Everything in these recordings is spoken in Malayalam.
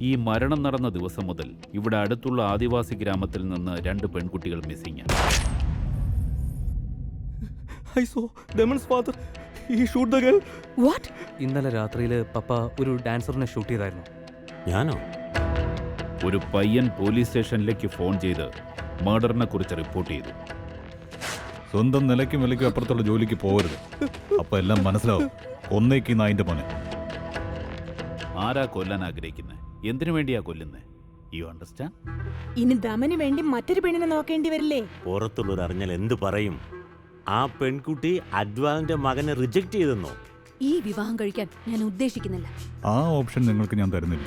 ഈ മരണം നടന്ന ദിവസം മുതൽ ഇവിടെ അടുത്തുള്ള ആദിവാസി ഗ്രാമത്തിൽ നിന്ന് 2 പെൺകുട്ടികൾ മിസ്സിംഗ്. ഇന്നലെ രാത്രിയിൽ പപ്പ ഒരു ഡാൻസറിനെ ഷൂട്ട് ചെയ്തായിരുന്നു. ഞാനോ? ഒരു പയ്യൻ പോലീസ് സ്റ്റേഷനിലേക്ക് ഫോൺ ചെയ്ത് മർഡറിനെ കുറിച്ച് റിപ്പോർട്ട് ചെയ്തു. സ്വന്തം നിലയ്ക്കും വിലയ്ക്കും അപ്പുറത്തുള്ള ജോലിക്ക് പോകരുത്. അപ്പൊ എല്ലാം മനസ്സിലാവും. ഒന്നേക്ക് നായിന്റെ മോനെ. ആരാ കൊല്ലാൻ ആഗ്രഹിക്കുന്നത്? എന്തിനു വേണ്ടിയാ കൊല്ലുന്നത്? You understand? ഇനി ദമന് വേണ്ടി മറ്റൊരു പെണ്ണിനെ നോക്കേണ്ടി വരില്ലേ? പുറത്തുള്ളവർ അറിഞ്ഞാൽ എന്ത് പറയും? ആ പെൺകുട്ടി അഡ്വാന്റെ മകനെ റിജക്ട് ചെയ്തെന്നോ? ഈ വിവാഹം കഴിക്കാൻ ഞാൻ ഉദ്ദേശിക്കുന്നില്ല. ആ ഓപ്ഷൻ നിങ്ങൾക്ക് ഞാൻ തരുന്നില്ല.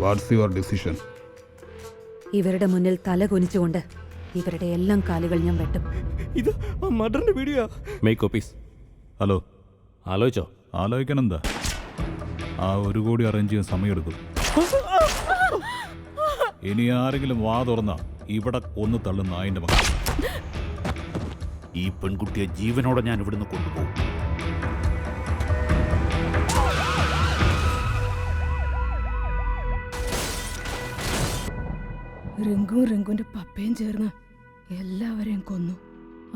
What's your decision? ഇവരുടെ മുന്നിൽ തല കുനിച്ചുകൊണ്ട് ഇവരുടെ എല്ലാം കാലുകൾ ഞാൻ വെട്ടും. ഇത് മർഡറിന്റെ വീഡിയോ. Make copies. ഹലോ, ആലോചിച്ചോ? ആലോചിക്കണം. എന്താ ആ 1 കോടി അറേഞ്ച് ചെയ്യാൻ സമയമെടുക്കും. ഇനി ആരെങ്കിലും വാ തുറന്ന ഇവിടെ കൊന്നു തള്ളുന്ന നായിന്റെ മകൻ. ഈ പെൺകുട്ടിയെ ജീവനോടെ ഞാൻ ഇവിടുന്ന് കൊണ്ടുപോകും. റിങ്കുന്റെ പപ്പയും ചേർന്ന് എല്ലാവരെയും കൊന്നു.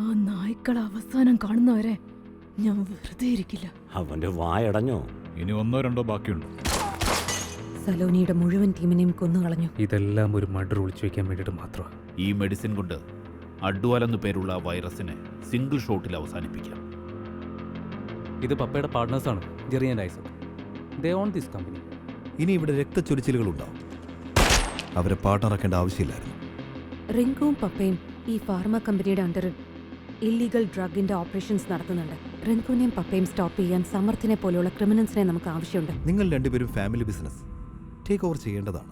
ആ നായ്ക്കൾ അവസാനം കാണുന്നവരെ ഞാൻ വെറുതെ ഇരിക്കില്ല. അവന്റെ വായടഞ്ഞോ? ഇനി 1 2 ബാക്കിയുണ്ട്. സലോനിയുടെ മുഴുവൻ ടീമിനെയും കൊന്നുകളഞ്ഞു. ഇതെല്ലാം ഒരു മർഡർ ഒളിച്ചു വെക്കാൻ വേണ്ടിയിട്ട് മാത്രമാണ്. ഈ മെഡിസിൻ കൊണ്ട് അഡ്വാലെന്നു പേരുള്ള വൈറസിനെ സിംഗിൾ ഷോട്ടിൽ അവസാനിപ്പിക്കാം. ഇത് പപ്പയുടെ പാർട്ട്നേഴ്സാണ്, Jerry and Isaac. They own this company. ഇനി ഇവിടെ രക്തച്ചൊരിച്ചിലുകൾ ഉണ്ടാവും. അവരെ പാർട്ണറാക്കേണ്ട ആവശ്യമില്ലായിരുന്നു. റിങ്കുവും പപ്പയും ഈ ഫാർമ കമ്പനിയുടെ അണ്ടറിൽ ഇല്ലീഗൽ ഡ്രഗിന്റെ ഓപ്പറേഷൻസ് നടത്തുന്നുണ്ട്. റിങ്കുവിനെയും പപ്പയും സ്റ്റോപ്പ് ചെയ്യാൻ സമർത്ഥിനെ പോലെയുള്ള ക്രിമിനൽസിനെ നമുക്ക് ആവശ്യമുണ്ട്. നിങ്ങൾ രണ്ടുപേരും ഫാമിലി ബിസിനസ് ടേക്ക് ഓവർ ചെയ്യേണ്ടതാണ്.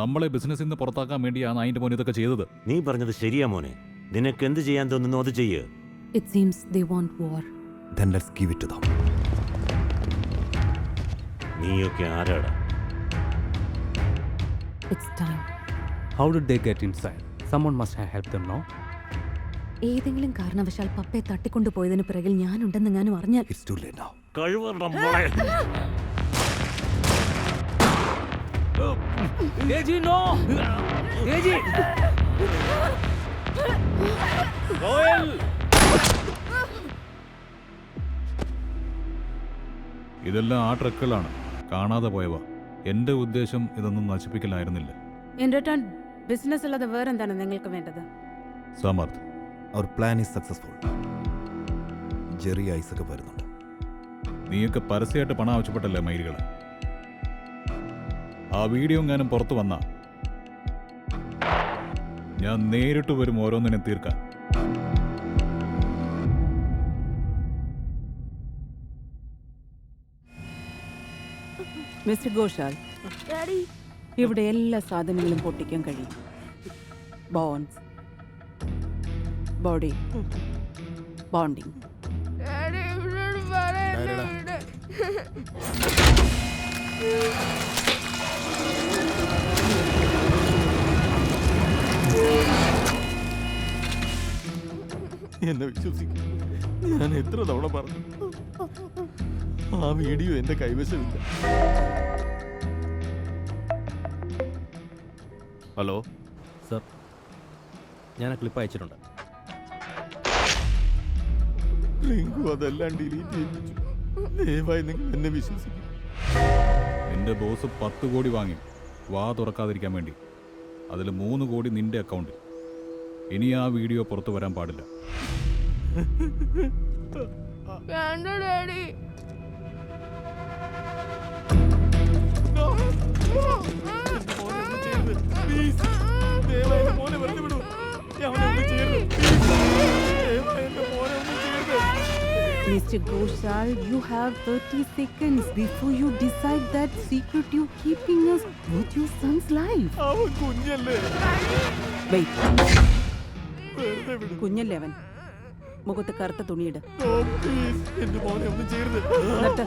നമ്മളെ ബിസിനസ്സിൽ നിന്ന് പുറത്താക്കാൻ വേണ്ടിയാണ് നായിന്റെ മോൻ ഇതൊക്കെ ചെയ്തത്. നീ പറഞ്ഞത് ശരിയാ മോനെ. നിനക്ക് എന്ത് ചെയ്യാൻ തോന്നുന്നു അത് ചെയ്യ്. It seems they want war. Then let's give it to them. നീയൊക്കെ ആരാടാ? It's time. How did they get inside? Someone must have helped them, no? ഏതെങ്കിലും കാരണവശാൽ പപ്പയെ തട്ടിക്കൊണ്ടുപോയതിന് പിറകിൽ ഞാനുണ്ടെന്ന് ഞാനും അറിഞ്ഞാൽ It's too late now. കഴിവറ മോളെ. Deji, no! Deji! ഇതെല്ലാം ആ ട്രക്കുകളാണ്. കാണാതെ പോയവ. എന്റെ ഉദ്ദേശം ഇതൊന്നും നശിപ്പിക്കലായിരുന്നില്ല. In return, ബിസിനസ് അല്ലാതെ വേറെന്താണ് നിങ്ങൾക്ക് വേണ്ടത്? Samarth, Our plan is successful. Jerry Isaac വരുന്നുണ്ട്. നീയൊക്കെ പരസ്യമായിട്ട് പണം ആവശ്യപ്പെട്ടല്ലേ മയിലുകളെ? ആ വീഡിയോ എങ്ങാനും പുറത്തു വന്നാ ഞാൻ നേരിട്ട് വരും ഓരോന്നിനെ തീർക്കാൻ. മിസ്റ്റർ ഘോഷാൽ, ഇവിടെ എല്ലാ സാധനങ്ങളും പൊട്ടിക്കാൻ കഴിയും. Bones, body, bonding. എന്നെ വിശ്വസിക്കും. ഞാൻ എത്ര തവണ പറഞ്ഞു, ആ വീഡിയോ എന്റെ കൈവശമില്ല. ഹലോ സർ, ഞാൻ ആ ക്ലിപ്പ് അയച്ചിട്ടുണ്ട്. റിങ്കു അതെല്ലാം ഡിലീറ്റ് ചെയ്യിപ്പിച്ചു. ദയവായി നിങ്ങൾ എന്നെ വിശ്വസിക്കും. നിന്റെ ബോസ് 10 കോടി വാങ്ങി വാ തുറക്കാതിരിക്കാൻ വേണ്ടി. അതിൽ 3 കോടി നിന്റെ അക്കൗണ്ടിൽ. ഇനി ആ വീഡിയോ പുറത്തു വരാൻ പാടില്ല. Mr. Ghoshal, you have 30 seconds before you decide that secret you're keeping us with your son's life. അവൻ കുഞ്ഞല്ലേ. Wait. കുഞ്ഞല്ലേ അവൻ? മുഖത്ത് കറുത്ത തുണിയിട്. എന്റെ മോനെ ഒന്നും ചെയ്യരുത്. നിർത്ത്.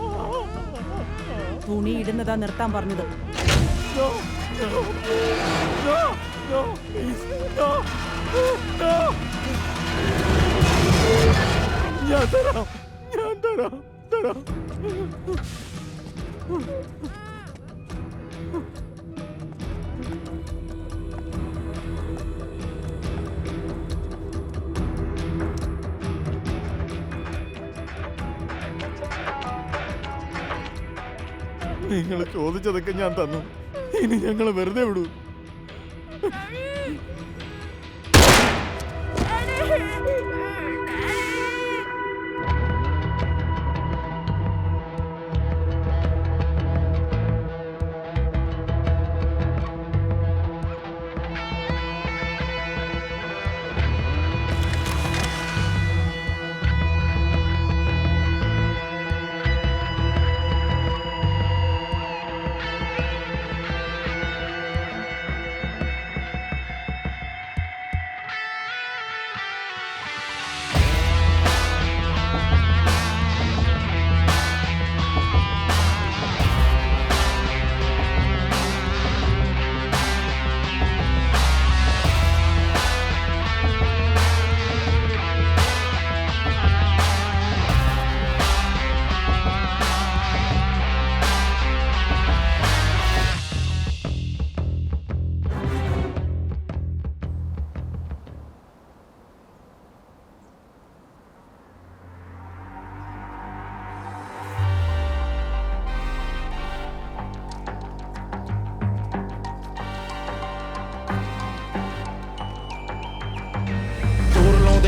തുണി ഇടുന്നതാ നിർത്താൻ പറഞ്ഞത്. No, no, no, no, please, no, no. ഞാൻ തരാം. നിങ്ങൾ ചോദിച്ചതൊക്കെ ഞാൻ തന്നു. ഇനി ഞങ്ങളെ വെറുതെ വിടൂ.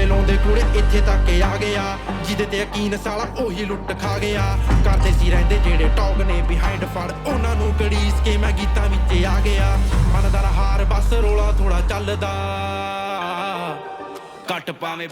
ਲਾਉਂਦੇ ਕੁੜੇ ਇੱਥੇ ਤੱਕ ਆ ਗਿਆ, ਜਿਹਦੇ ਤੇ ਯਕੀਨ ਸਾਲਾ ਉਹੀ ਲੁੱਟ ਖਾ ਗਿਆ। ਕਰਦੇ ਸੀ ਰਹਿੰਦੇ ਜਿਹੜੇ ਟੌਗ ਨੇ ਬਿਹਾਈਂਡ ਫੜ, ਉਹਨਾਂ ਨੂੰ ਕੜੀਸ ਕੇ ਮੈਂ ਗੀਤਾਂ ਵਿੱਚ ਆ ਗਿਆ। ਮਨ ਦਾ ਹਾਰ ਬਸ ਰੋਲਾ ਥੋੜਾ ਚੱਲਦਾ, ਕੱਟ ਪਾਵੇਂ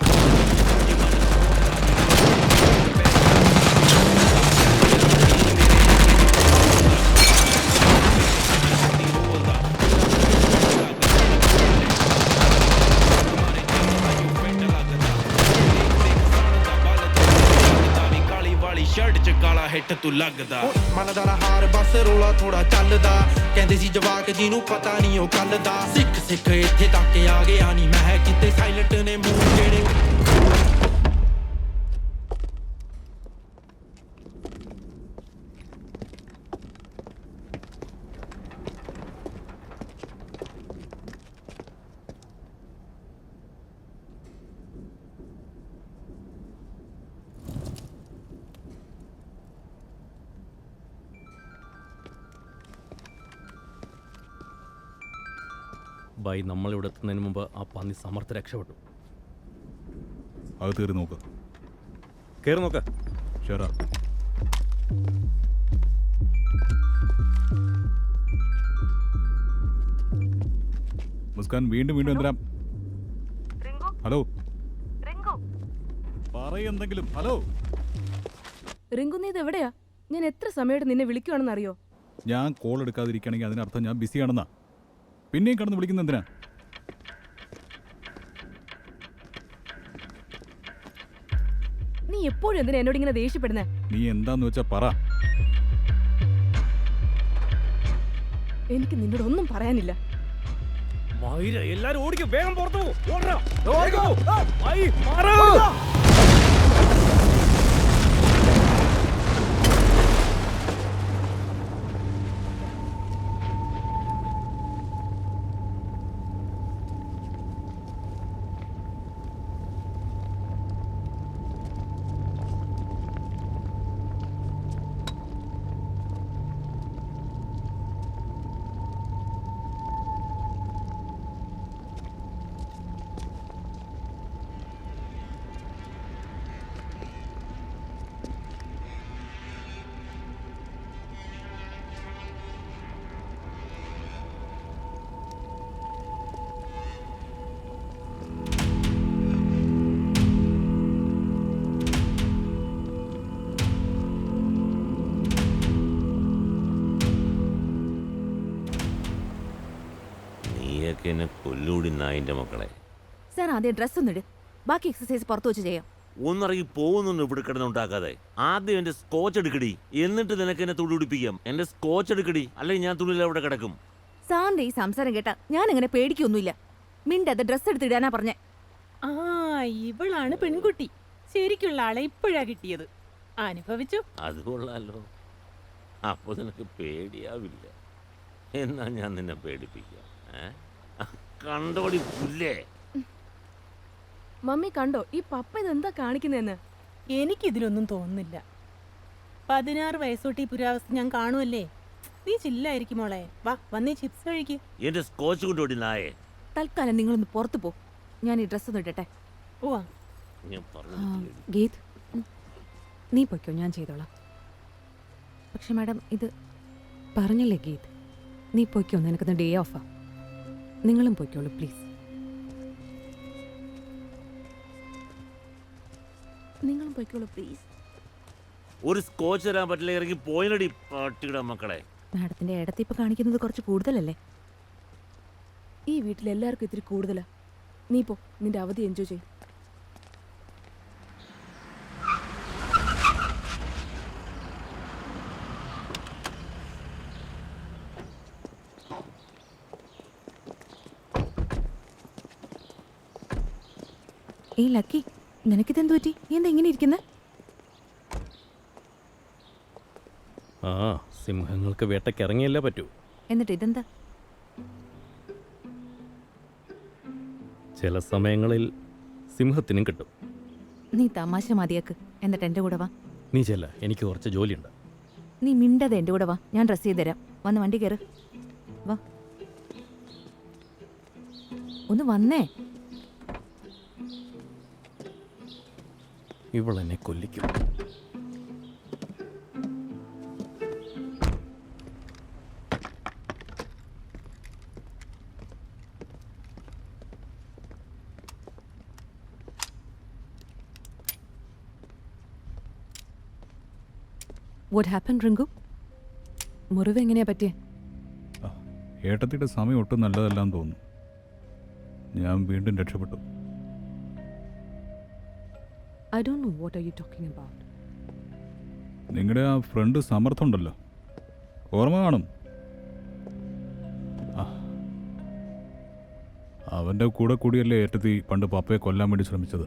ਸ਼ਰਟ ਚ ਕਾਲਾ ਹਿੱਟ ਤੂੰ ਲੱਗਦਾ। ਮਨ ਦਾ ਹਾਰ ਬਸ ਰੋਲਾ ਥੋੜਾ ਚੱਲਦਾ, ਕਹਿੰਦੇ ਸੀ ਜਵਾਕ ਜਿਹਨੂੰ ਪਤਾ ਨਹੀਂ ਉਹ ਕੱਲ ਦਾ। ਸਿੱਖ ਸਿੱਖ ਇੱਥੇ ਤੱਕ ਆ ਗਿਆ ਨਹੀਂ ਮੈਂ ਕਿਤੇ, ਸਾਇਲੈਂਟ ਨੇ ਮੂੰਹ ਜਿਹੜੇ ബൈ നമ്മളിവിടെ എത്തുന്നതിന് മുമ്പ് ആ പന്നി സമർത്ഥ രക്ഷപ്പെട്ടു. അത് കയറി നോക്ക്. കയറി നോക്ക. ഷെറാ മുസ്കാൻ വീണ്ടും വീണ്ടും എന്തിനാ? ഹലോ പറയെന്തെങ്കിലും. ഹലോ റിങ്കു, നീ ഇത് എവിടെയാ? ഞാൻ എത്ര സമയമായിട്ട് നിന്നെ വിളിക്കുവാണെന്ന് അറിയോ? ഞാൻ കോൾ എടുക്കാതിരിക്കുകയാണെങ്കിൽ അതിനർത്ഥം ഞാൻ ബിസിയാണെന്നാ. പിന്നെയും കടന്ന് വിളിക്കുന്ന എന്തിനാ? നീ എപ്പോഴും എന്തിനാ എന്നോട് ഇങ്ങനെ ദേഷ്യപ്പെടുന്നേ? നീ എന്താന്ന് വെച്ചാ പറ. എനിക്ക് നിന്നോട് ഒന്നും പറയാനില്ല. എല്ലാരും ഓടിക്കും, വേഗം പുറത്തു എന്നെ കൊല്ലൂടി നായിൻ്റെ മക്കളെ. സാർ ആദ്യം ഡ്രസ് ഒന്നിട്, ബാക്കി എക്സസൈസ് പുറത്തു വെച്ച് ചെയ്യാം. ഒന്നിറങ്ങി പോകുന്നുണ്ട് ഇവിടെ കിടന്നുണ്ടാക്കാതെ. ആദ്യം എൻ്റെ സ്കോച്ച് എടുക്കടി, എന്നിട്ട് നിനക്ക് എന്നെ തുണി ഉടിപ്പിക്കാം. എൻ്റെ സ്കോച്ച് എടുക്കടി, അല്ലെങ്കിൽ ഞാൻ തുണിയിൽ അവിടെ കിടക്കും. സാറിന്റെ ഈ സംസാരം കേട്ടാ ഞാൻ അങ്ങനെ പേടിക്കൊന്നുമില്ല. മിണ്ടത് ഡ്രസ് എടുത്തിടാനാ പറഞ്ഞേ. ആ, ഇവളാണ് പെൺകുട്ടി. ശരിക്കുള്ള ആളെ ഇപ്പോഴാ കിട്ടിയത്. അനുഭവിച്ചു. അത് കൊള്ളാലോ. അപ്പൊ നിനക്ക് പേടിയാവില്ല. എന്നാ ഞാൻ നിന്നെ പേടിപ്പിക്കാം. കണ്ടോടി പുല്ലേ. മമ്മി കണ്ടോ ഈ പപ്പ ഇതെന്താ കാണിക്കുന്നതെന്ന്? എനിക്കിതിലൊന്നും തോന്നുന്നില്ല. 16 വയസ്സോട്ട് ഈ പുരാവസ്ഥ ഞാൻ കാണുമല്ലേ. നീ ചില്ലായിരിക്കും മോളെ. വാ വന്നേ ചിപ്സ് കഴിക്ക്. എന്റെ സ്കോച്ച് കൊണ്ടോടി നായേ. തൽക്കാലം നിങ്ങളൊന്ന് പുറത്തു പോ, ഞാൻ ഈ ഡ്രസ്സ് തൊട്ടട്ടെ. പോവാ. ഞാൻ പറഞ്ഞു ഗീത്, നീ പൊയ്ക്കോ, ഞാൻ ചെയ്തോളാം. പക്ഷെ മാഡം ഇത് പറഞ്ഞില്ലേ ഗീത്, നീ പൊയ്ക്കോ, നിനക്കിന്ന് ഡേ ഓഫാ. നിങ്ങളും പൊയ്ക്കോളൂ പ്ലീസ്. നിങ്ങളും പൊയ്ക്കോളൂ പ്ലീസ്. ഒരു സ്കോച്ച് തരാൻ പറ്റില്ല, ഇറങ്ങി പോയിനടി പട്ടിയുടെ മക്കളെ. മാഡത്തിന്റെ ഇടത്തിപ്പ് കാണിക്കുന്നത് കുറച്ച് കൂടുതലല്ലേ? ഈ വീട്ടിൽ എല്ലാവർക്കും ഇത്തിരി കൂടുതലാ. നീ പോ, നിന്റെ അവധി എൻജോയ് ചെയ്യും. ഏയ് ലക്കി, നിനക്കിതെന്ത് പറ്റി? നീ എന്താ ഇങ്ങനെ ഇരിക്കുന്നത്? ആ, സിംഹങ്ങൾക്ക് വേട്ടയ്ക്ക് ഇറങ്ങിയല്ലേ പറ്റൂ. എന്നിട്ട് ഇതെന്താ? ചില സമയങ്ങളിൽ സിംഹത്തിനും കിട്ടും. നീ തമാശ മതിയാക്ക്, എന്നിട്ട് എൻ്റെ കൂടെ വാ. നീ ചെല്ല, എനിക്ക് കുറച്ച് ജോലിയുണ്ട്. നീ മിണ്ടതെ എൻ്റെ കൂടെ വാ, ഞാൻ ഡ്രസ്സ് ചെയ്ത് തരാം. വന്ന് വണ്ടി കയറ്, വാ. ഒന്ന് വന്നേ. ഇവളെന്നെ കൊല്ലിക്കും. What happen Rinku? മുറിവ് എങ്ങനെയാ പറ്റിയേ? ഏട്ടത്തിയുടെ സമയം ഒട്ടും നല്ലതല്ലാന്ന് തോന്നുന്നു. ഞാൻ വീണ്ടും രക്ഷപ്പെട്ടു. I don't know what are you talking about. നിങ്ങളുടെ ആ ഫ്രണ്ട് സമർത്ഥമുണ്ടല്ലോ, ഓർമ്മ കാണും. അവൻ്റെ കൂടെ കൂടിയല്ലേ ഏട്ടത്തി പണ്ട് പപ്പയെ കൊല്ലാൻ വേണ്ടി ശ്രമിച്ചത്.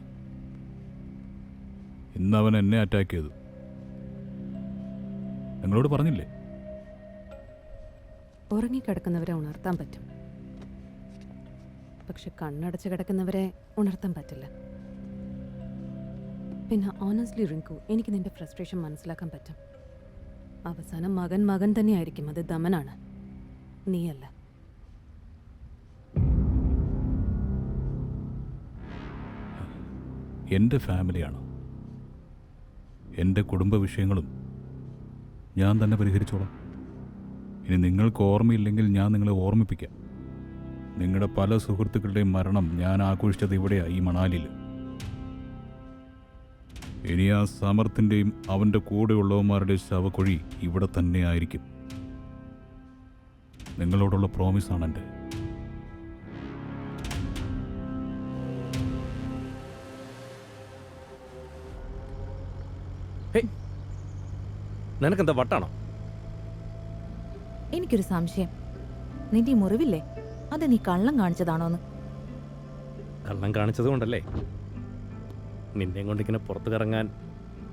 ഇന്ന് അവൻ എന്നെ അറ്റാക്ക് ചെയ്തു. നിങ്ങളോട് പറഞ്ഞില്ലേ? ഉറങ്ങിക്കിടക്കുന്നവരെ ഉണർത്താൻ പറ്റും, പക്ഷെ കണ്ണടച്ച് കിടക്കുന്നവരെ ഉണർത്താൻ പറ്റില്ല. പിന്നെ ഓണസ്റ്റ്ലി റിങ്കു, എനിക്ക് നിന്റെ ഫ്രസ്ട്രേഷൻ മനസ്സിലാക്കാൻ പറ്റും. അവസാനം മകൻ മകൻ തന്നെയായിരിക്കും, അത് ദമനാണ്, നീയല്ല. എൻ്റെ ഫാമിലിയാണ്, എൻ്റെ കുടുംബ വിഷയങ്ങളും ഞാൻ തന്നെ പരിഹരിച്ചോളാം. ഇനി നിങ്ങൾക്ക് ഓർമ്മയില്ലെങ്കിൽ ഞാൻ നിങ്ങളെ ഓർമ്മിപ്പിക്കാം. നിങ്ങളുടെ പല സുഹൃത്തുക്കളുടെയും മരണം ഞാൻ ആഘോഷിച്ചത് ഇവിടെയാണ്, ഈ മണാലിയിൽ. ഇനി ആ സമർത്ഥിൻ്റെയും അവൻ്റെ കൂടെയുള്ളവന്മാരുടെ ശവക്കുഴി ഇവിടെ തന്നെ ആയിരിക്കും. നിങ്ങളോടുള്ള പ്രോമിസാണ് എൻ്റെ. നിനക്കെന്താ വട്ടാണോ? എനിക്കൊരു സംശയം, നിന്റെ ഈ മുറിവില്ലേ, അത് നീ കള്ളം കാണിച്ചതാണോന്ന്? കള്ളം കാണിച്ചത് കൊണ്ടല്ലേ നിന്നെയും കൊണ്ട് ഇങ്ങനെ പുറത്ത് കറങ്ങാൻ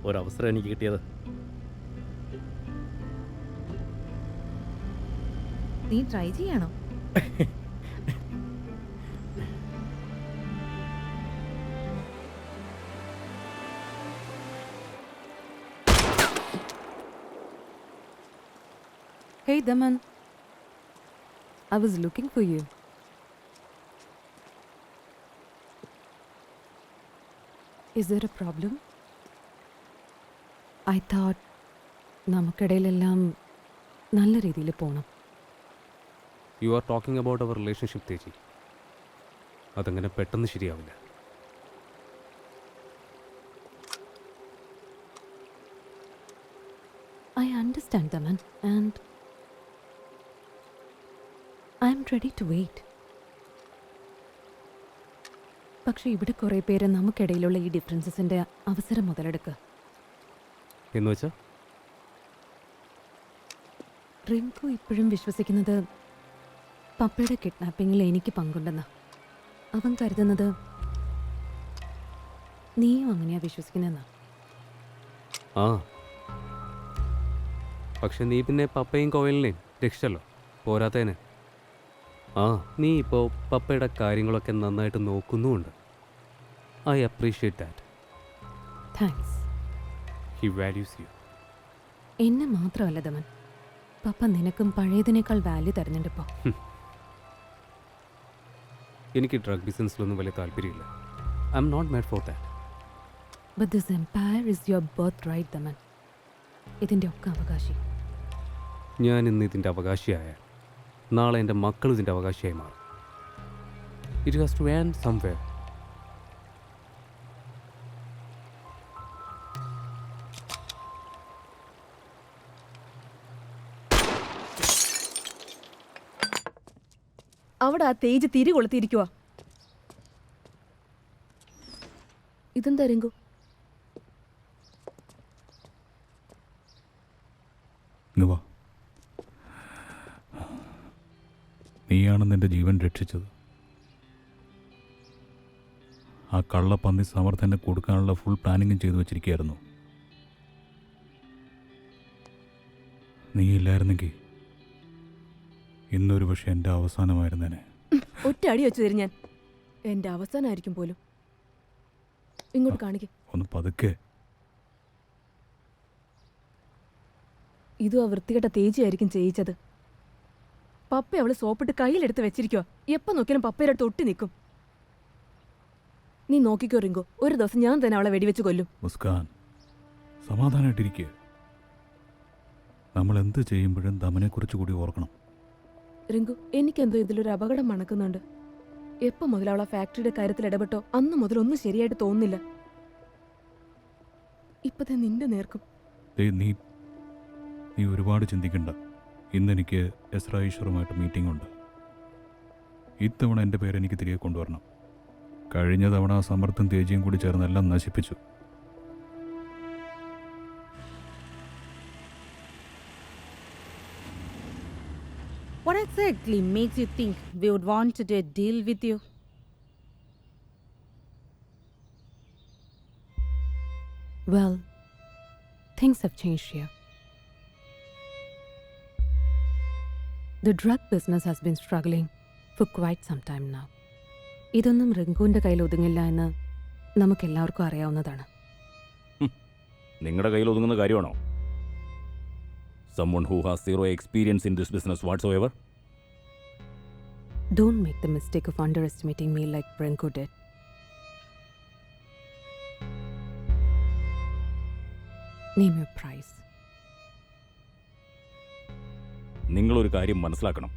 ഒരവസരം എനിക്ക് കിട്ടിയത്. നീ try ചെയ്യാണോ? Hey Daman, I was looking for you. Is there a problem? I thought നമുക്കിടയിലെല്ലാം നല്ല രീതിയിൽ പോകണം. You are talking about our relationship Teji. അതങ്ങനെ പെട്ടെന്ന് ശരിയാവില്ല. I understand Daman and I'm ready to wait. പക്ഷെ ഇവിടെ കുറേ പേര് നമുക്കിടയിലുള്ള ഈ ഡിഫറൻസസിന്റെ അവസരം മുതലെടുക്കുക. എന്ന് വെച്ചാൽ റിങ്കു ഇപ്പോഴും വിശ്വസിക്കുന്നത് പപ്പയുടെ കിഡ്നാപ്പിങ്ങിൽ എനിക്ക് പങ്കുണ്ടെന്നാ. അവൻ കരുതുന്നത് നീയും അങ്ങനെയാ വിശ്വസിക്കുന്നെന്നാ. ആ, പക്ഷെ നീ പിന്നെ പപ്പയും കോയലിനെയും രക്ഷിച്ചല്ലോ. പോരാത്തേന് ആ നീ ഇപ്പോൾ പപ്പയുടെ കാര്യങ്ങളൊക്കെ നന്നായിട്ട് നോക്കുന്നുമുണ്ട്. I appreciate that. Thanks. He values you. എന്നെ മാത്രമല്ല ദമൻ, പപ്പ നിനക്കും പഴയതിനേക്കാൾ വാല്യൂ തരുന്നുണ്ട് ഇപ്പോൾ. എനിക്ക് ഡ്രഗ് ബിസിനസ്സിലൊന്നും വലിയ താല്പര്യമില്ല. I'm not made for that. But this empire is your birthright Daman. ഇതിൻ്റെ ഒക്കെ അവകാശി ഞാൻ ഇന്ന് ഇതിൻ്റെ അവകാശിയായാൽ നാളെ എൻ്റെ മക്കൾ ഇതിൻ്റെ അവകാശിയായി മാറും. It has to end somewhere. അവിടെ ആ തേജ് തിരി കൊളുത്തിയിരിക്കുക. ഇതെന്താ രംഗു? ഇങ്ങ് വാ. നീയാണ് നിന്റെ ജീവൻ രക്ഷിച്ചത്. ആ കള്ളപ്പന്നി സമർത്ഥനെ കൊടുക്കാനുള്ള ഫുൾ പ്ലാനിങ്ങും ചെയ്തു വച്ചിരിക്കുകയായിരുന്നു. നീ ഇല്ലായിരുന്നെങ്കിൽ ഇന്നൊരു പക്ഷെ എൻ്റെ അവസാനമായിരുന്നേനെ. ഒറ്റ അടി വെച്ചു തരും ഞാൻ. എന്റെ അവസാനമായിരിക്കും പോലും. ഇങ്ങോട്ട് കാണിക്ക. ഒന്ന് പതുക്കെ. ഇതും ആ വൃത്തികെട്ട തേജിയായിരിക്കും ചെയ്യിച്ചത്. പപ്പ അവള് സോപ്പിട്ട് കയ്യിലെടുത്ത് വെച്ചിരിക്കുക. എപ്പോൾ നോക്കിയാലും പപ്പയുടെ അടുത്ത് ഒട്ടി നിൽക്കും. നീ നോക്കിക്കോ റിങ്കോ, ഒരു ദിവസം ഞാൻ തന്നെ അവളെ വെടിവെച്ച് കൊല്ലും. മുസ്കാൻ, സമാധാനമായിട്ടിരിക്കുക. നമ്മൾ എന്ത് ചെയ്യുമ്പോഴും ദമനെക്കുറിച്ച് കൂടി ഓർക്കണം. റിങ്കു, എനിക്കെന്തോ ഇതിലൊരു അപകടം മണക്കുന്നുണ്ട്. എപ്പോൾ മുതൽ അവളെ ഫാക്ടറിയുടെ കാര്യത്തിൽ ഇടപെട്ടോ അന്ന് മുതൽ ഒന്നും ശരിയായിട്ട് തോന്നുന്നില്ല. ഇപ്പത്തെ നിന്റെ നേർക്കും. നീ ഒരുപാട് ചിന്തിക്കണ്ട. ഇന്നെനിക്ക് എസ്ര ഈശ്വറുമായിട്ട് മീറ്റിംഗ് ഉണ്ട്. ഇത്തവണ എൻ്റെ പേര് എനിക്ക് തിരികെ കൊണ്ടുവരണം. കഴിഞ്ഞ തവണ ആ സമർത്ഥം തേജിയും കൂടി ചേർന്ന് എല്ലാം നശിപ്പിച്ചു. What exactly makes you think we would want to do a deal with you? Well, things have changed here. The drug business has been struggling for quite some time now. ഇതൊന്നും റിങ്കുവിൻ്റെ കയ്യിൽ ഒതുങ്ങില്ല എന്ന് നമുക്കെല്ലാവർക്കും അറിയാവുന്നതാണ്. നിങ്ങളുടെ കയ്യിൽ ഒതുങ്ങുന്ന കാര്യമാണോ? Someone who has zero experience in this business whatsoever? Don't make the mistake of underestimating me like Renko did. Name your price. നിങ്ങളൊരു കാര്യം മനസ്സിലാക്കണം.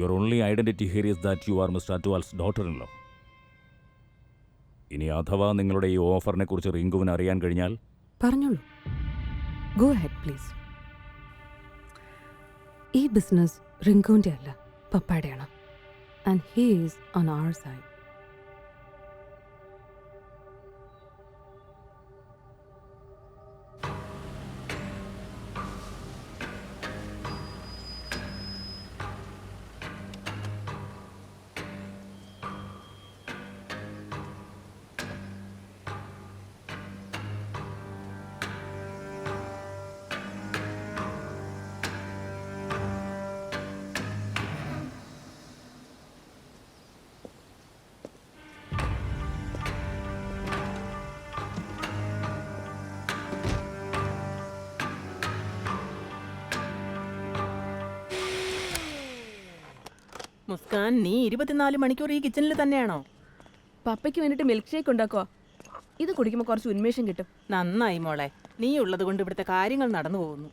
Your only identity here is that you are Mr. Atwal's daughter-in-law. ഇനി അഥവാ നിങ്ങളുടെ ഈ ഓഫറിനെ കുറിച്ച് റിങ്കുവിന് അറിയാൻ കഴിഞ്ഞാൽ പറഞ്ഞോളൂ. Go ahead, please. ഈ ബിസിനസ് റിങ്കുവിൻ്റെ അല്ല, പപ്പയുടെയാണ്. And he is on our side. Muskan, നീ 24 മണിക്കൂർ ഈ കിച്ചണിൽ തന്നെയാണോ? പപ്പയ്ക്ക് വേണ്ടിയിട്ട് മിൽക്ക് ഷേക്ക് ഉണ്ടാക്കുക. ഇത് കുടിക്കുമ്പോൾ കുറച്ച് ഉന്മേഷം കിട്ടും. നന്നായി മോളെ, നീ ഉള്ളത് കൊണ്ട് ഇവിടുത്തെ കാര്യങ്ങൾ നടന്നു പോകുന്നു.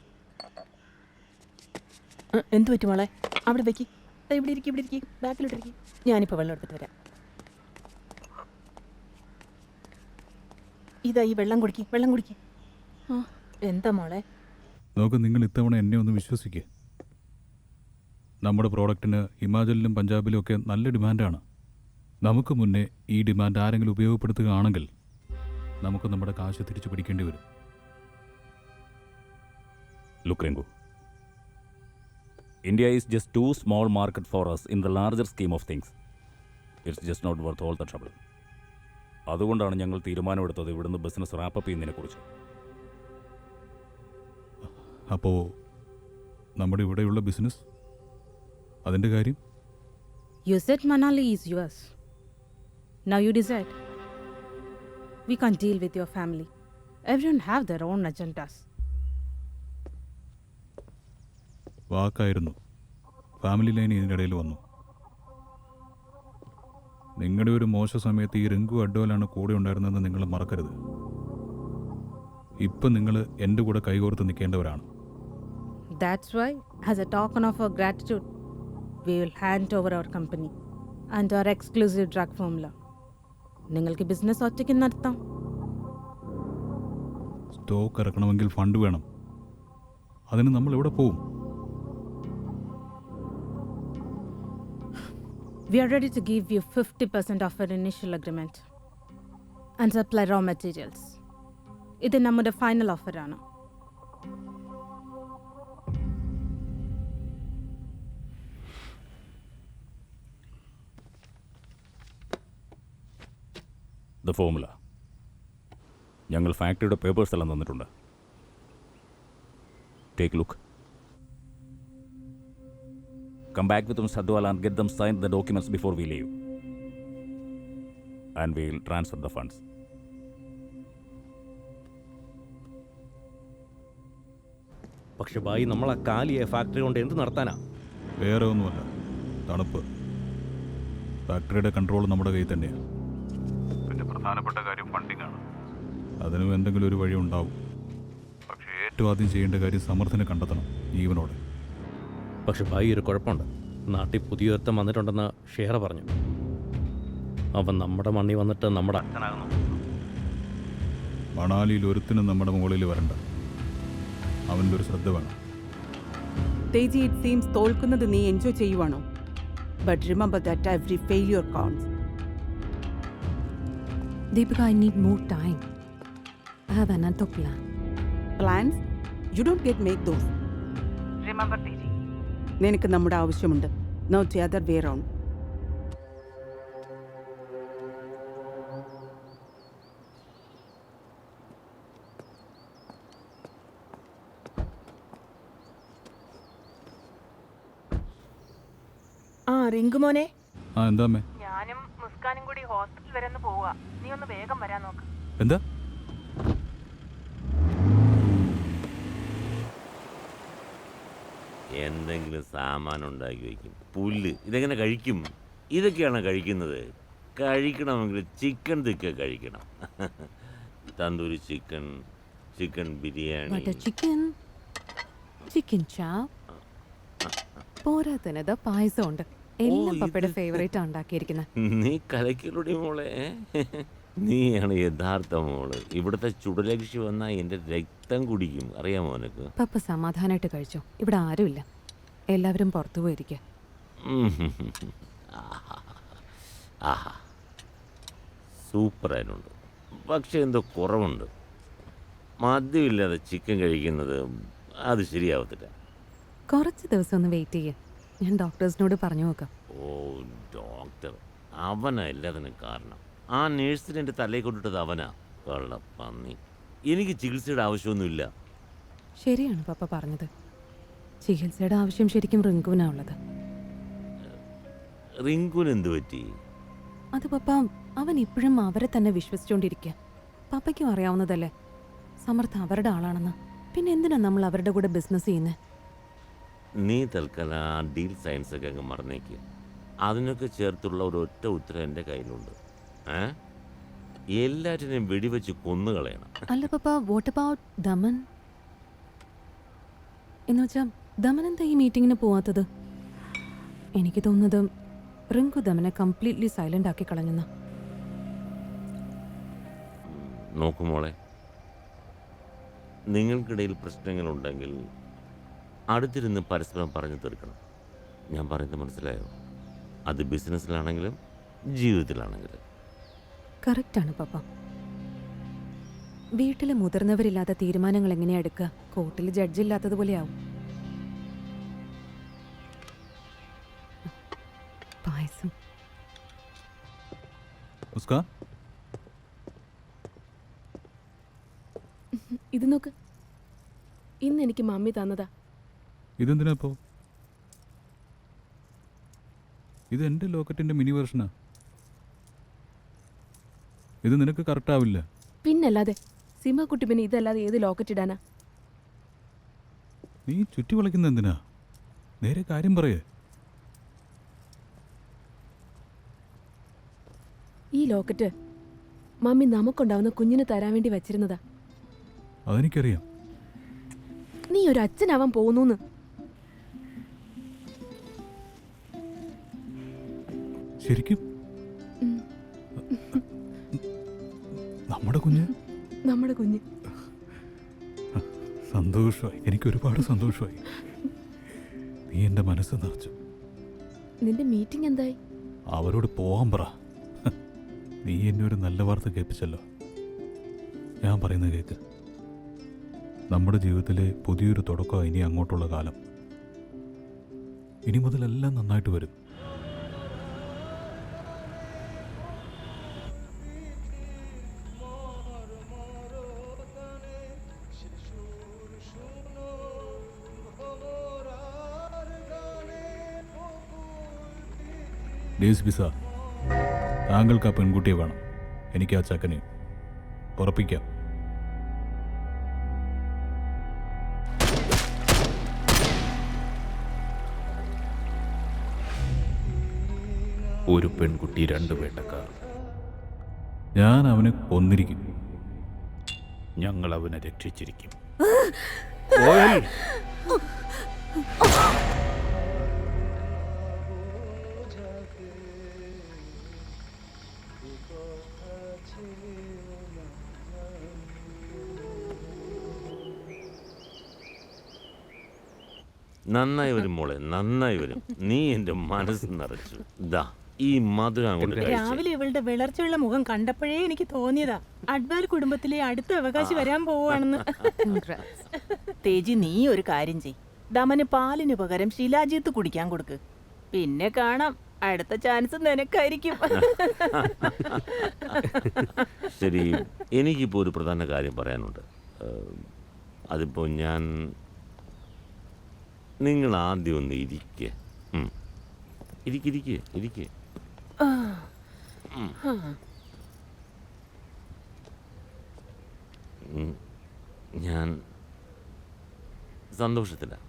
എന്തു പറ്റും മോളെ? അവിടെ വെക്കി, ഇവിടെ ഇരിക്കും, ബാക്കിലോട്ടിരിക്കും. ഞാനിപ്പോൾ വെള്ളം എടുത്തിട്ട് വരാം. ഇതാ ഈ വെള്ളം കുടിക്ക്. എന്താ മോളെ? നോക്ക്, നിങ്ങൾ ഇത്തവണ എന്നെ ഒന്ന് വിശ്വസിക്കുക. നമ്മുടെ പ്രോഡക്റ്റിന് ഹിമാചലിലും പഞ്ചാബിലും ഒക്കെ നല്ല ഡിമാൻഡാണ്. നമുക്ക് മുന്നേ ഈ ഡിമാൻഡ് ആരെങ്കിലും ഉപയോഗപ്പെടുത്തുകയാണെങ്കിൽ നമുക്ക് നമ്മുടെ കാശ് തിരിച്ചു പിടിക്കേണ്ടി വരും. Look, Rengu, India is just too small market for us in the larger scheme of things. It's just not worth all the trouble. അതുകൊണ്ടാണ് ഞങ്ങൾ തീരുമാനമെടുത്തത് ഇവിടുന്ന് ബിസിനസ് റാപ്പപ്പ് ചെയ്യുന്നതിനെക്കുറിച്ച്. അപ്പോൾ നമ്മുടെ ഇവിടെയുള്ള ബിസിനസ് അതിൻ്റെ കാര്യം? You said Manali is yours. Now you decide. We can't deal with your family. Everyone have their own agendas. വാക്കായിരുന്നു. ഫാമിലി ലൈൻ ഇതിനിടയിൽ വന്നു. നിങ്ങളുടെ ഒരു മോശ സമയത്ത് ഈ റിങ്കു അഡ്വാലാണ് കൂടെ ഉണ്ടായിരുന്നതെന്ന് നിങ്ങൾ മറക്കരുത്. ഇപ്പം നിങ്ങൾ എൻ്റെ കൂടെ കൈകോർത്ത് നിൽക്കേണ്ടവരാണ്. That's why, as a token of our gratitude, we will hand over our company and our exclusive drug formula. നിങ്ങൾക്ക് ബിസിനസ് ഒറ്റയ്ക്ക് നടത്താം. സ്റ്റോക്ക് ഇറക്കണമെങ്കിൽ ഫണ്ട് വേണം. അതിന് നമ്മൾ എവിടെ പോവും? We are ready to give you 50% of our initial agreement and supply raw materials. ഇത് നമ്മുടെ ഫൈനൽ ഓഫറാണ്. The formula. ഞങ്ങൾ ഫാക്ടറിയുടെ പേപ്പേഴ്സ് എല്ലാം തന്നിട്ടുണ്ട്. Take look. Come back with Mr. Adwal and get them signed the documents before we leave. And we'll transfer the funds. പക്ഷെ ബായി, നമ്മൾ ആ കാലിയെ ഫാക്ടറി കൊണ്ട് എന്ത് നടത്താനാ? വേറെ ഒന്നുമല്ല, തണുപ്പ്. ഫാക്ടറിയുടെ കൺട്രോൾ നമ്മുടെ കയ്യിൽ തന്നെയാണ്. പിന്നെ പ്രധാനപ്പെട്ട കാര്യം ഫണ്ടിങ് ആണ്. അതിനും എന്തെങ്കിലും ഒരു വഴി ഉണ്ടാവും. പക്ഷേ ഏറ്റവും ആദ്യം ചെയ്യേണ്ട കാര്യം സമർത്ഥനെ കണ്ടെത്തണം, ജീവനോടെ. പക്ഷെ ബായി, ഒരു കുഴപ്പമുണ്ട്. നാട്ടിൽ പുതിയൊരുത്തം വന്നിട്ടുണ്ടെന്ന് ഷെയർ പറഞ്ഞു. അവൻ നമ്മുടെ മണ്ണിൽ വന്നിട്ട് നമ്മുടെ അച്ഛനാകുന്നു. മണാലിയിൽ ഒരുത്തിനും നമ്മുടെ മുകളിൽ വരണ്ട. അവൻ്റെ ഒരു ശ്രദ്ധ വേണം. തേജി, ഇറ്റ് സീംസ് തോൽക്കുന്നത് നീ എൻജോയ് ചെയ്യുവാണോ? But remember that every failure counts. Deepika, I need more time. I have another plan. Plans? You don't get make those. Remember, Teji. നിനക്ക് നമ്മുടെ ആവശ്യമുണ്ട്. Not the other way around. Rinku മോനെ, എന്താ അമ്മേ? ഞാനും മുസ്കാനും കൂടി ഹോസ്പിറ്റൽ വരെ ഒന്ന് പോവാ. നീ ഒന്ന് വേഗം വരാൻ നോക്ക്. എന്താ? എന്തെങ്കിലും സാമാനം ഉണ്ടാക്കി വയ്ക്കും. പുല്ല് ഇതെങ്ങനെ കഴിക്കും? ഇതൊക്കെയാണ് കഴിക്കുന്നത്. കഴിക്കണമെങ്കിൽ ചിക്കൻ തിക്ക കഴിക്കണം. Tandoori chicken, chicken biryani, Butter chicken, chicken chop. പോരാത്തനത് പായസം ഉണ്ട്. എല്ലാം പപ്പയുടെ ഫേവറേറ്റ് ഉണ്ടാക്കിയിരിക്കുന്നത്. നീ കലക്കിലൂടെ മോളെ. നീയാണ് യഥാർത്ഥ മോള്. ഇവിടുത്തെ ചുടലക്ഷി വന്നാൽ എൻ്റെ രക്തം കുടിക്കും. അറിയാമോ നിനക്ക്? പപ്പ സമാധാനമായിട്ട് കഴിച്ചോ. ഇവിടെ ആരുമില്ല, എല്ലാവരും പുറത്തു പോയിരിക്കുക. ആഹാ, സൂപ്പറായിട്ടുണ്ട്. പക്ഷെ എന്തോ കുറവുണ്ട്. മദ്യമില്ലാതെ ചിക്കൻ കഴിക്കുന്നത് അത് ശരിയാവത്തില്ല. കുറച്ച് ദിവസം ഒന്ന് വെയിറ്റ് ചെയ്യുക. ഞാൻ ഡോക്ടേഴ്സിനോട് പറഞ്ഞു നോക്കാം. ഓ, ഡോക്ടർ അവനാ എല്ലാത്തിനും കാരണം. ആ നേഴ്സിന് എൻ്റെ തലയിൽ കൊണ്ടിട്ടത് അവനാ. കള്ളപ്പന്നി. എനിക്ക് ചികിത്സയുടെ ആവശ്യമൊന്നുമില്ല. ശരിയാണ് പപ്പ പറഞ്ഞത്. ചികിത്സയുടെ ആവശ്യം ശരിക്കും റിങ്കുവിനാ ഉള്ളത്. റിങ്കുവിന് എന്ത് പറ്റി? അത് പപ്പ, അവൻ ഇപ്പോഴും അവരെ തന്നെ വിശ്വസിച്ചുകൊണ്ടിരിക്കുക. പപ്പയ്ക്കും അറിയാവുന്നതല്ലേ സമർത്ഥ അവരുടെ ആളാണെന്ന്. പിന്നെ എന്തിനാ നമ്മൾ അവരുടെ കൂടെ ബിസിനസ് ചെയ്യുന്നത്? നീ തൽക്കാലം ആ ഡീൽ സയൻസൊക്കെ അങ്ങ് മറന്നേക്ക്. അതിനൊക്കെ ചേർത്തുള്ള ഒരൊറ്റ ഉത്തരം എൻ്റെ കയ്യിലുണ്ട്. എല്ലാറ്റിനെയും വെടിവെച്ച് കൊന്നുകളയണം. അല്ല പപ്പ, വാട്ട് അബൌട്ട് ദമൻ? എന്ന് വെച്ചാൽ ദമൻ എന്താ ഈ മീറ്റിങ്ങിന് പോവാത്തത്? എനിക്ക് തോന്നുന്നത് റിങ്കു ദമനെ കംപ്ലീറ്റ്ലി സൈലന്റ് ആക്കി കളഞ്ഞെന്ന. നോക്കുമോളെ, നിങ്ങൾക്കിടയിൽ പ്രശ്നങ്ങളുണ്ടെങ്കിൽ അടുത്തിരുന്ന് പരസ്പരം പറഞ്ഞു തീർക്കണം. ഞാൻ പറയുന്നത് മനസ്സിലായോ? അത് ബിസിനസ്സിലാണെങ്കിലും ജീവിതത്തിലാണെങ്കിലും. കറക്റ്റാണ് പപ്പ. വീട്ടിൽ മുതിർന്നവരില്ലാത്ത തീരുമാനങ്ങൾ എങ്ങനെയാ എടുക്കുക? കോർട്ടിൽ ജഡ്ജില്ലാത്തതുപോലെയാവും. പായസം. ഇത് നോക്ക്, ഇന്ന് എനിക്ക് മമ്മി തന്നതാ. ഇതെന്തിനാ ഇപ്പോൾ? ഇത് എൻ്റെ ലോക്കറ്റിൻ്റെ മിനി വേർഷനാ. ഇത് നിനക്ക് കറക്റ്റ് ആവില്ല. പിന്നല്ലാതെ സിംഹക്കുട്ടി പിന്നെ ഇതല്ലാതെ ഏത് ലോക്കറ്റ് ഇടാനാ? നീ ചുറ്റി വളയ്ക്കുന്ന എന്തിനാ? നേരെ കാര്യം പറയേ. ഈ ലോക്കറ്റ് മമ്മി നമുക്കുണ്ടാവുന്ന കുഞ്ഞിന് തരാൻ വേണ്ടി വെച്ചിരുന്നതാ. അതെനിക്കറിയാം. നീ ഒരു അച്ഛനാവാൻ പോകുന്നു. ശരിക്കും നമ്മുടെ കുഞ്ഞ്? നമ്മുടെ കുഞ്ഞ്. സന്തോഷമായി, എനിക്ക് ഒരുപാട് സന്തോഷമായി. നീ എൻ്റെ മനസ്സ് നിറച്ചു. നിന്റെ മീറ്റിംഗ് എന്തായി? അവരോട് പോകാൻ പറ. നീ എന്നെ ഒരു നല്ല വാർത്ത കേൾപ്പിച്ചല്ലോ. ഞാൻ പറയുന്നത് കേൾക്ക്. നമ്മുടെ ജീവിതത്തിലെ പുതിയൊരു തുടക്കം ഇനി അങ്ങോട്ടുള്ള കാലം. ഇനി മുതലെല്ലാം നന്നായിട്ട് വരും. ഡേസ് ബിസ, താങ്കൾക്ക് ആ പെൺകുട്ടിയെ വേണം. എനിക്ക് ആ ചക്കനെ ഉറപ്പിക്കാം. ഒരു പെൺകുട്ടി, 2 വേട്ടക്കാർ. ഞാൻ അവനെ കൊന്നിരിക്കും. ഞങ്ങൾ അവനെ രക്ഷിച്ചിരിക്കും. നന്നായി വരും മോളെ, നന്നായി വരും. നീ എൻ്റെ മനസ്സ് നിറച്ചു. ദാ ഈ മധുരം അങ്ങോട്ട് കഴിച്ചേ. രാവിലെ ഇവളുടെ വിളർച്ചയുള്ള മുഖം കണ്ടപ്പോഴേ എനിക്ക് തോന്നിയതാ അഡ്വാൽ കുടുംബത്തിലെ അടുത്ത അവകാശി വരാൻ പോവാണെന്ന്. തേജി, നീ ഒരു കാര്യം ചെയ്. ദമന് പാലിന് പകരം ശിലാജീത്ത് കുടിക്കാൻ കൊടുക്ക്. പിന്നെ കാണാം, അടുത്ത ചാൻസ് നിനക്കായിരിക്കും. ശരി, എനിക്കിപ്പോൾ ഒരു പ്രധാന കാര്യം പറയാനുണ്ട്. അതിപ്പോൾ നിങ്ങൾ ആദ്യം ഒന്ന് ഇരിക്കുക. ഇരിക്കുക. ഞാൻ സന്തോഷത്തിലാണ്.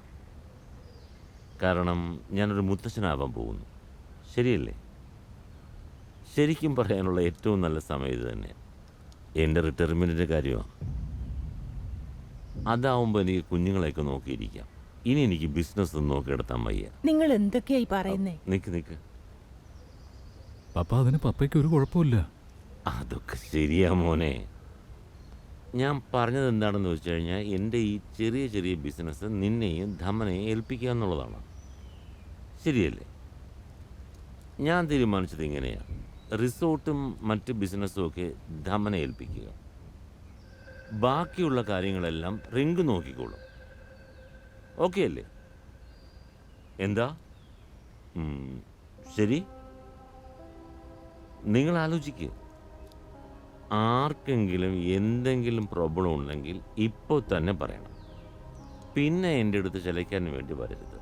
കാരണം ഞാനൊരു മുത്തച്ഛനാവാൻ പോകുന്നു. ശരിയല്ലേ? ശരിക്കും പറയാനുള്ള ഏറ്റവും നല്ല സമയം ഇത് തന്നെയാണ്. എൻ്റെ റിട്ടയർമെൻറ്റിൻ്റെ കാര്യമാണ്. അതാവുമ്പോൾ എനിക്ക് കുഞ്ഞുങ്ങളെയൊക്കെ നോക്കിയിരിക്കാം. ഇനി എനിക്ക് ബിസിനസ് ഒന്നും നോക്കിയെടുത്താൻ വയ്യ. നിങ്ങൾ എന്തൊക്കെയായി പറയുന്നേ? നിക്ക്. പപ്പ, അതിന് പപ്പയ്ക്ക് ഒരു കുഴപ്പമില്ല. അതൊക്കെ ശരിയാ മോനെ. ഞാൻ പറഞ്ഞത് എന്താണെന്ന് വെച്ച് കഴിഞ്ഞാൽ, എൻ്റെ ഈ ചെറിയ ചെറിയ ബിസിനസ് നിന്നെയും ധമനെയും ഏൽപ്പിക്കുക എന്നുള്ളതാണ്. ശരിയല്ലേ? ഞാൻ തീരുമാനിച്ചത് ഇങ്ങനെയാണ്. റിസോർട്ടും മറ്റ് ബിസിനസ്സും ഒക്കെ ധമനെ ഏൽപ്പിക്കുക. ബാക്കിയുള്ള കാര്യങ്ങളെല്ലാം റിങ്ക് നോക്കിക്കോളും. ഓക്കെ അല്ലേ? എന്താ? ശരി, നിങ്ങൾ ആലോചിക്കുക. ആർക്കെങ്കിലും എന്തെങ്കിലും പ്രോബ്ലം ഉണ്ടെങ്കിൽ ഇപ്പോൾ തന്നെ പറയണം. പിന്നെ എൻ്റെ അടുത്ത് ചലയ്ക്കാൻ വേണ്ടി വരരുത്.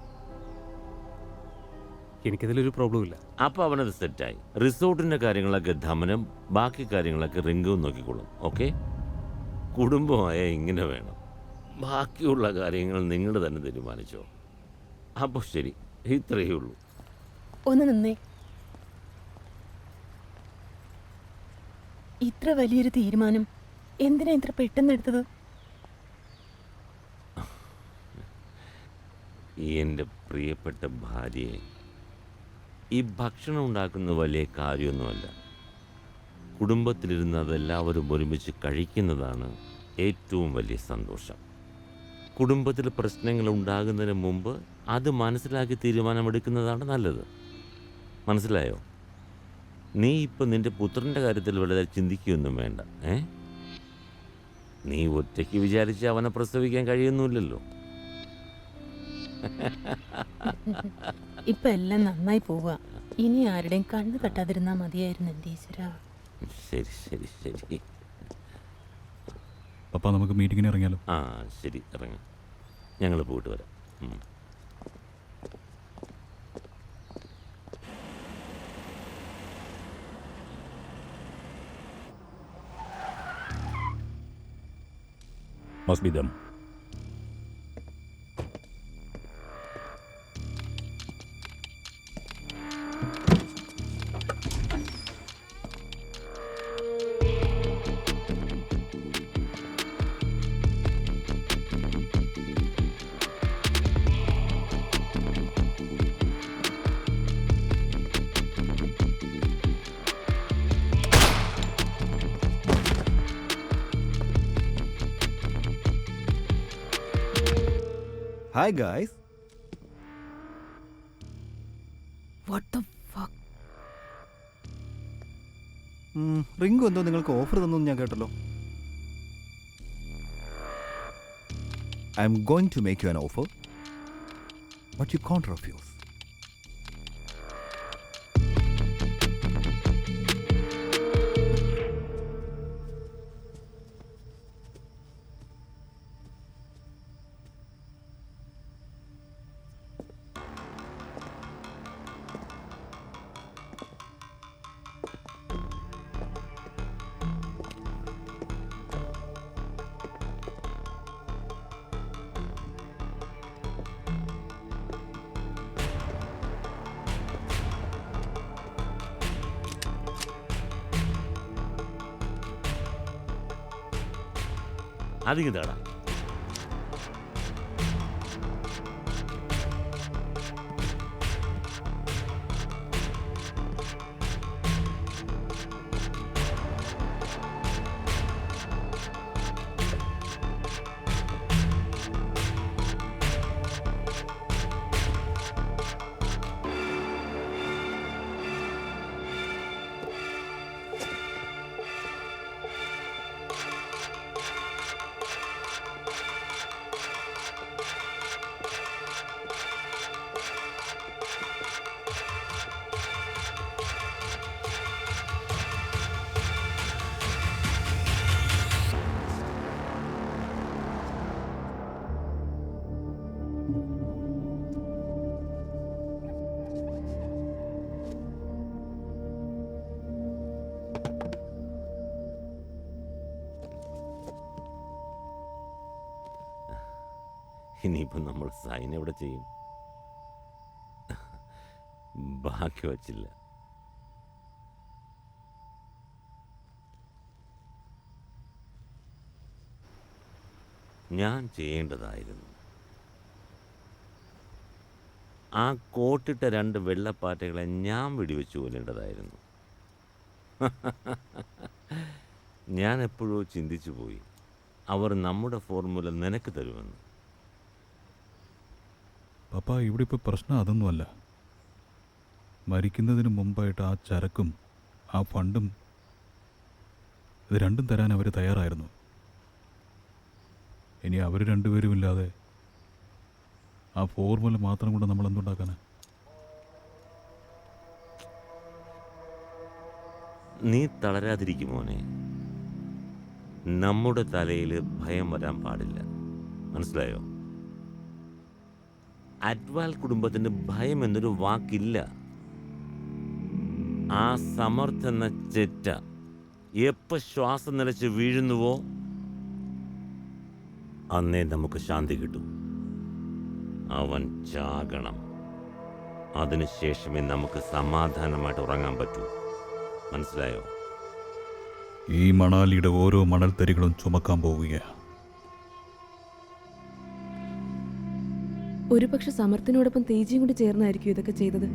എനിക്കതിലൊരു പ്രോബ്ലം ഇല്ല. അപ്പോൾ അവനത് സെറ്റായി. റിസോർട്ടിൻ്റെ കാര്യങ്ങളൊക്കെ ധമനം, ബാക്കി കാര്യങ്ങളൊക്കെ റിങ്കും നോക്കിക്കോളും. ഓക്കെ? കുടുംബമായ ഇങ്ങനെ വേണം. ബാക്കിയുള്ള കാര്യങ്ങൾ നിങ്ങൾ തന്നെ തീരുമാനിച്ചോ. അപ്പോൾ ശരി, ഇത്രയേ ഉള്ളൂ. ഒന്ന് നിന്നേ. ഇത്ര വലിയൊരു തീരുമാനം എന്തിനാ ഇത്ര പെട്ടെന്ന് എടുത്തത്? എൻ്റെ പ്രിയപ്പെട്ട ഭാര്യയെ, ഈ ഭക്ഷണം ഉണ്ടാക്കുന്ന വലിയ കാര്യമൊന്നുമല്ല. കുടുംബത്തിലിരുന്ന് അതെല്ലാവരും ഒരുമിച്ച് കഴിക്കുന്നതാണ് ഏറ്റവും വലിയ സന്തോഷം. കുടുംബത്തിൽ പ്രശ്നങ്ങൾ ഉണ്ടാകുന്നതിന് മുമ്പ് അത് മനസ്സിലാക്കി തീരുമാനമെടുക്കുന്നതാണ് നല്ലത്. മനസ്സിലായോ? നീ ഇപ്പം നിൻ്റെ പുത്രൻ്റെ കാര്യത്തിൽ വളരെ ചിന്തിക്കുകയൊന്നും വേണ്ട. നീ ഒറ്റയ്ക്ക് വിചാരിച്ച് അവനെ പ്രസവിക്കാൻ കഴിയുന്നില്ലല്ലോ. ഇപ്പൊ എല്ലാം നന്നായി പോവുക. ഇനി ആരുടെയും കണ്ണു തട്ടാതിരുന്നാ മതിയായിരുന്നു എൻ്റെ ഈശ്വരാ. ശരി. പപ്പ, നമുക്ക് മീറ്റിങ്ങിന് ഇറങ്ങിയാലോ? ശരി, ഇറങ്ങാം. ഞങ്ങൾ പോയിട്ട് വരാം. Must be them. Hi guys. What the fuck? Rinku എന്തോ നിങ്ങൾക്ക് ഓഫർ തന്നു ഞാൻ കേട്ടല്ലോ. I'm going to make you an offer, but you can't refuse. അധികം തേടാ. ഇനിയിപ്പം നമ്മൾ സൈൻ എവിടെ ചെയ്യും? ബാക്കി വച്ചില്ല. ഞാൻ ചെയ്യേണ്ടതായിരുന്നു ആ കോട്ടിട്ട 2 വെള്ളപ്പാറ്റകളെ ഞാൻ വെടിവെച്ച് കൊല്ലേണ്ടതായിരുന്നു. ഞാൻ എപ്പോഴോ ചിന്തിച്ചു പോയി അവർ നമ്മുടെ ഫോർമുല നിനക്ക് തരുമെന്ന്. പപ്പ, ഇവിടെ ഇപ്പോൾ പ്രശ്നം അതൊന്നുമല്ല. മരിക്കുന്നതിന് മുമ്പായിട്ട് ആ ചരക്കും ആ ഫണ്ടും ഇത് രണ്ടും തരാൻ അവർ തയ്യാറായിരുന്നു. ഇനി അവർ രണ്ടുപേരും ഇല്ലാതെ ആ ഫോർമുല മാത്രം കൊണ്ട് നമ്മൾ എന്തുണ്ടാക്കാനാ? നീ തളരാതിരിക്കും മോനെ. നമ്മുടെ തലയിൽ ഭയം വരാൻ പാടില്ല, മനസ്സിലായോ? അഡ്വാൽ കുടുംബത്തിന് ഭയം എന്നൊരു വാക്കില്ല. ആ സമർത്ഥ എന്ന ചെറ്റ എപ്പോൾ ശ്വാസം നിലച്ച് വീഴുന്നുവോ അന്നേ നമുക്ക് ശാന്തി കിട്ടും. അവൻ ചാകണം. അതിനുശേഷമേ നമുക്ക് സമാധാനമായിട്ട് ഉറങ്ങാൻ പറ്റൂ, മനസ്സിലായോ? ഈ മണാലിയുടെ ഓരോ മണൽത്തരികളും ചുമക്കാൻ പോവുകയാണ്. ഒരു പക്ഷെ സമർത്ഥനോടൊപ്പം തേജിയും കൂടി ചേർന്നായിരിക്കും ഇതൊക്കെ ചെയ്തത്.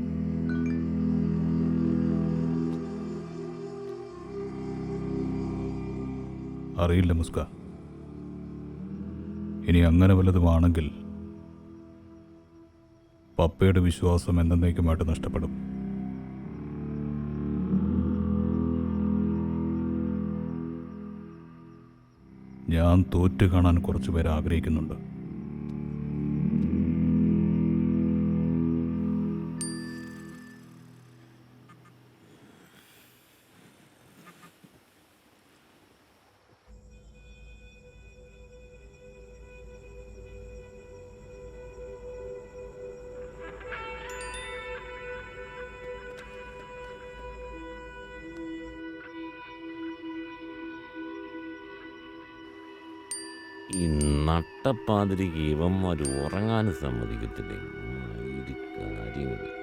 അറിയില്ല മുസ്ക. ഇനി അങ്ങനെ വല്ലതുമാണെങ്കിൽ പപ്പയുടെ വിശ്വാസം എന്നേക്കുമായിട്ട് നഷ്ടപ്പെടും. ഞാൻ തോറ്റു കാണാൻ കുറച്ചുപേർ ആഗ്രഹിക്കുന്നുണ്ട്. ഈ നട്ടപ്പാതിരിക്ക് ഇവന്മാർ ഉറങ്ങാനും സമ്മതിക്കത്തില്ലേ കാര്യങ്ങൾ